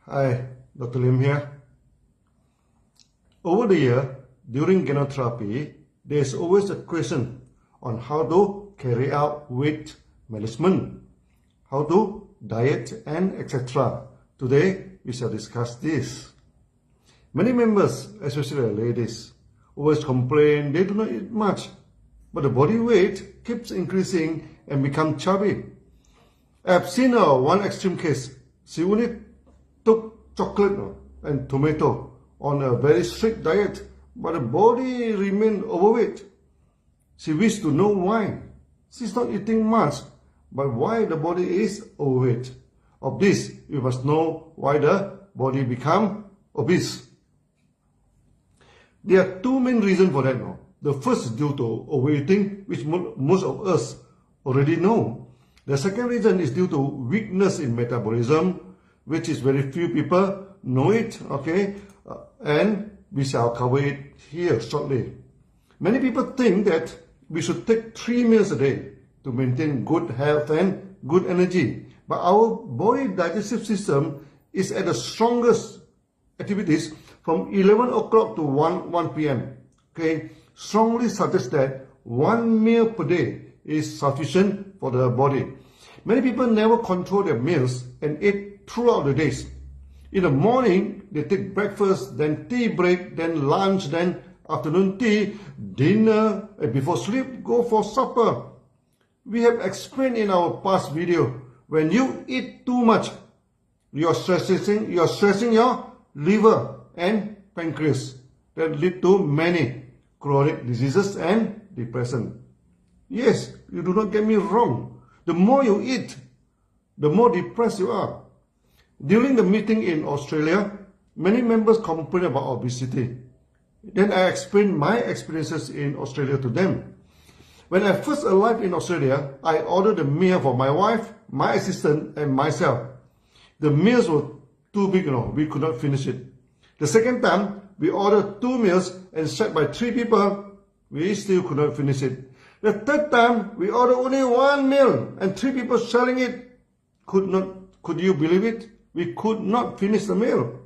Hi, Dr. Lim here. Over the year, during gynotherapy, there is always a question on how to carry out weight management, how to diet and etc. Today, we shall discuss this. Many members, especially ladies, always complain they do not eat much, but the body weight keeps increasing and become chubby. I have seen one extreme case. She only took chocolate and tomato on a very strict diet, but the body remained overweight. She wished to know why. She's not eating much, but why the body is overweight. Of this, we must know why the body become obese. There are two main reasons for that now. The first is due to overeating, which most of us already know. The second reason is due to weakness in metabolism, which is very few people know it, okay? And we shall cover it here shortly. Many people think that we should take 3 meals a day to maintain good health and good energy. But our body digestive system is at the strongest activities from 11 o'clock to 1 p.m. Okay, strongly suggests that 1 meal per day is sufficient for the body. Many people never control their meals and eat throughout the days. In the morning, they take breakfast, then tea break, then lunch, then afternoon tea, dinner, and before sleep, go for supper. We have explained in our past video, when you eat too much, you are stressing your liver and pancreas. That lead to many chronic diseases and depression. Yes, you do not get me wrong. The more you eat, the more depressed you are. During the meeting in Australia, many members complain about obesity. Then I explained my experiences in Australia to them. When I first arrived in Australia, I ordered a meal for my wife, my assistant, and myself. The meals were too big, we could not finish it. The second time, we ordered 2 meals and shared by 3 people. We still could not finish it. The third time, we ordered only 1 meal and 3 people sharing it. Could you believe it? We could not finish the meal.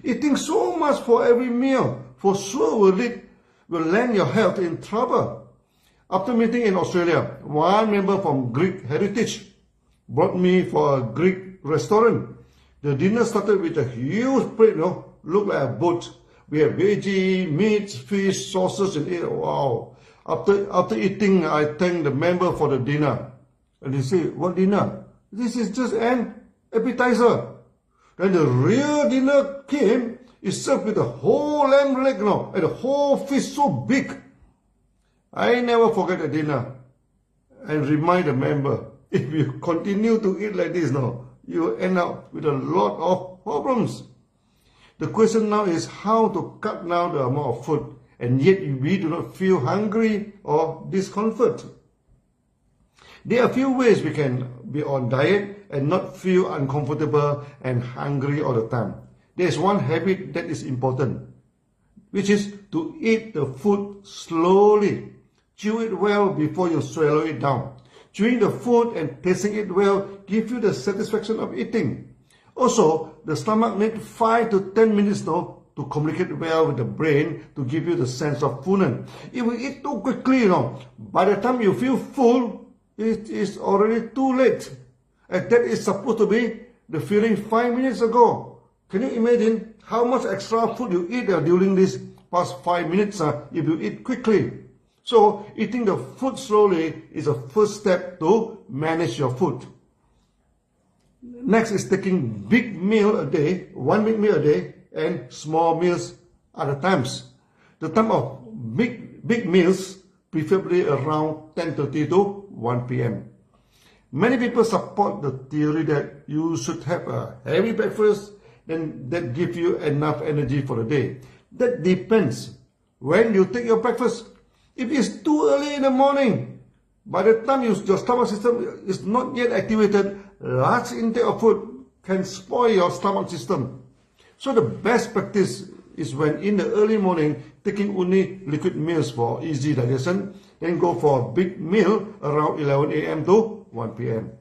Eating so much for every meal for sure will land your health in trouble. After meeting in Australia, one member from Greek heritage brought me for a Greek restaurant. The dinner started with a huge plate, looked like a boat. We had veggie, meat, fish, sauces, and it. Wow. After eating, I thanked the member for the dinner. And he said, "What dinner? This is just an appetizer." Then the real dinner came. It's served with a whole lamb leg, and a whole fish so big. I never forget the dinner. And remind the member, if you continue to eat like this you will end up with a lot of problems. The question now is how to cut down the amount of food, and yet we do not feel hungry or discomfort. There are a few ways we can be on diet and not feel uncomfortable and hungry all the time. There is one habit that is important, which is to eat the food slowly. Chew it well before you swallow it down. Chewing the food and tasting it well gives you the satisfaction of eating. Also, the stomach needs 5 to 10 minutes to communicate well with the brain to give you the sense of fullness. If we eat too quickly, by the time you feel full, it is already too late. And that is supposed to be the feeling 5 minutes ago. Can you imagine how much extra food you eat during these past 5 minutes if you eat quickly? So, eating the food slowly is a first step to manage your food. Next is taking big meal a day, 1 big meal a day, and small meals other times. The time of big meals, preferably around 10:30 to 1 p.m. Many people support the theory that you should have a heavy breakfast, then that gives you enough energy for the day. That depends when you take your breakfast. If it's too early in the morning, by the time your stomach system is not yet activated, large intake of food can spoil your stomach system. So the best practice is when in the early morning, taking only liquid meals for easy digestion, then go for a big meal around 11 a.m. to 1 p.m.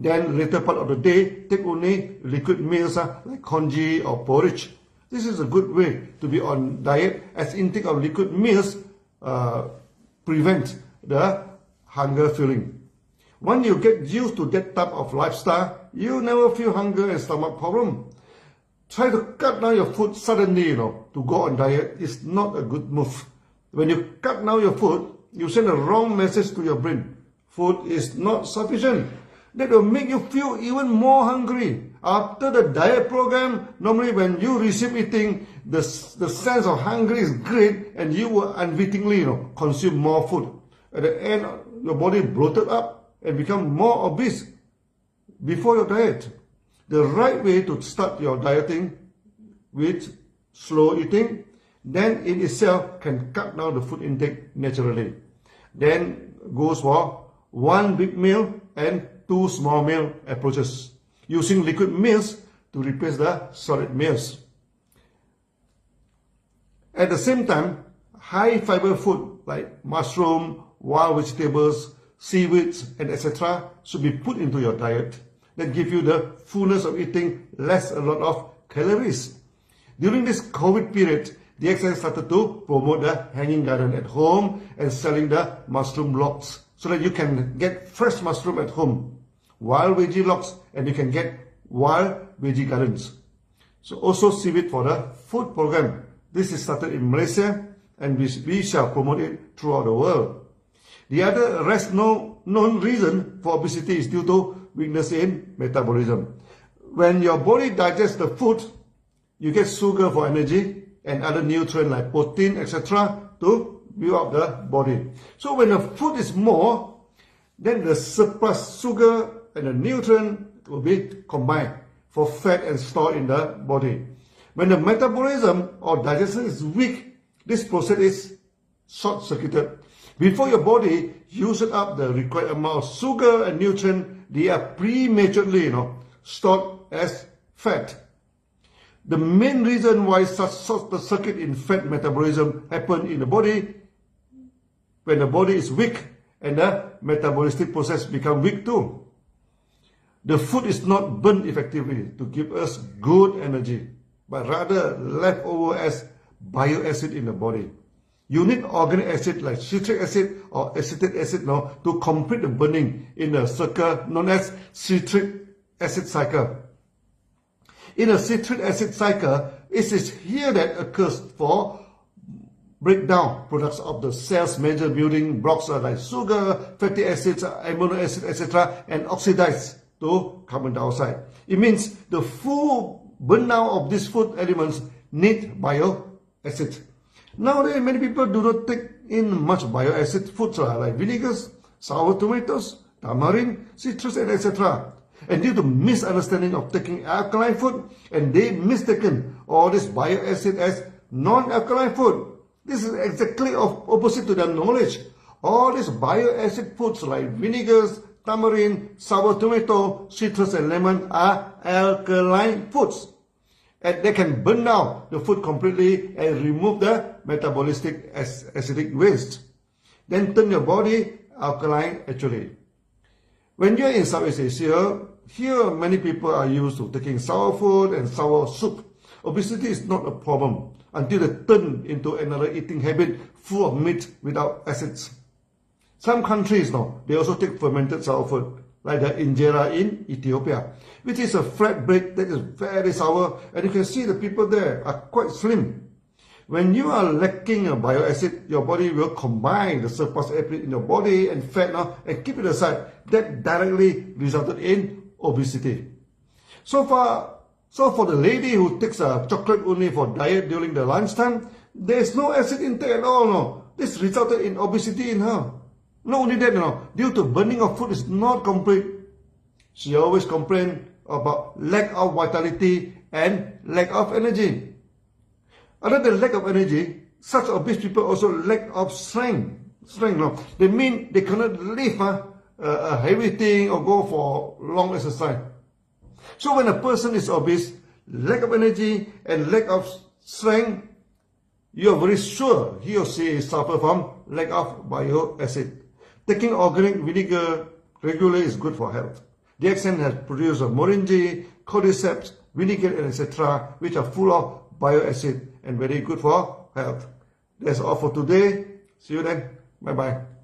Then later part of the day, take only liquid meals like congee or porridge. This is a good way to be on diet, as intake of liquid meals prevent the hunger feeling. When you get used to that type of lifestyle, you never feel hunger and stomach problem. Try to cut down your food suddenly, to go on diet is not a good move. When you cut down your food, you send a wrong message to your brain. Food is not sufficient. That will make you feel even more hungry. After the diet program, normally when you receive eating, the sense of hunger is great and you will unwittingly consume more food. At the end, your body bloated up and become more obese before your diet. The right way to start your dieting with slow eating, then in itself can cut down the food intake naturally. Then goes for one big meal and two small meal approaches, using liquid meals to replace the solid meals. At the same time, high fiber food like mushroom, wild vegetables, seaweeds, and etc. should be put into your diet. That give you the fullness of eating less a lot of calories. During this COVID period, the DXN started to promote the hanging garden at home and selling the mushroom logs so that you can get fresh mushroom at home, wild veggie logs, and you can get wild veggie gardens. So also seaweed for the food program. This is started in Malaysia and we shall promote it throughout the world. The other known reason for obesity is due to weakness in metabolism. When your body digests the food, you get sugar for energy and other nutrients like protein, etc. to build up the body. So when the food is more, then the surplus sugar and the nutrient will be combined for fat and stored in the body. When the metabolism or digestion is weak, this process is short-circuited. Before your body uses up the required amount of sugar and nutrient, they are prematurely stored as fat. The main reason why such short-circuit in fat metabolism happens in the body, when the body is weak and the metabolistic process becomes weak too. The food is not burned effectively to give us good energy, but rather left over as bile acid in the body. You need organic acid like citric acid or acetic acid to complete the burning in a circle known as citric acid cycle. In a citric acid cycle, it is here that occurs for breakdown products of the cell's major building blocks like sugar, fatty acids, amino acid, etc. and oxidize to carbon dioxide. It means the full burnout of these food elements need bile acid. Nowadays, many people do not take in much bile acid foods like vinegars, sour tomatoes, tamarind, citrus, and etc. And due to misunderstanding of taking alkaline food, and they mistaken all this bile acid as non-alkaline food. This is exactly opposite to their knowledge. All these bile acid foods like vinegars, tamarind, sour tomato, citrus, and lemon are alkaline foods. And they can burn down the food completely and remove the metabolistic acidic waste. Then turn your body alkaline actually. When you're in Southeast Asia, here many people are used to taking sour food and sour soup. Obesity is not a problem until they turn into another eating habit full of meat without acids. Some countries they also take fermented sour food, like the injera in Ethiopia, which is a flat bread that is very sour, and you can see the people there are quite slim. When you are lacking a bile acid, your body will combine the surplus acid in your body and fat and keep it aside. That directly resulted in obesity. So for the lady who takes a chocolate only for diet during the lunchtime, there is no acid intake at all. This resulted in obesity in her. Not only that, due to burning of food is not complete. She always complained about lack of vitality and lack of energy. Other than lack of energy, such obese people also lack of strength. They mean they cannot lift a heavy thing or go for long exercise. So when a person is obese, lack of energy and lack of strength, you are very sure he or she suffer from lack of bile acid. Taking organic vinegar regularly is good for health. DXN has produced moringa, cordyceps, vinegar, etc., which are full of bioacid and very good for health. That's all for today. See you then. Bye-bye.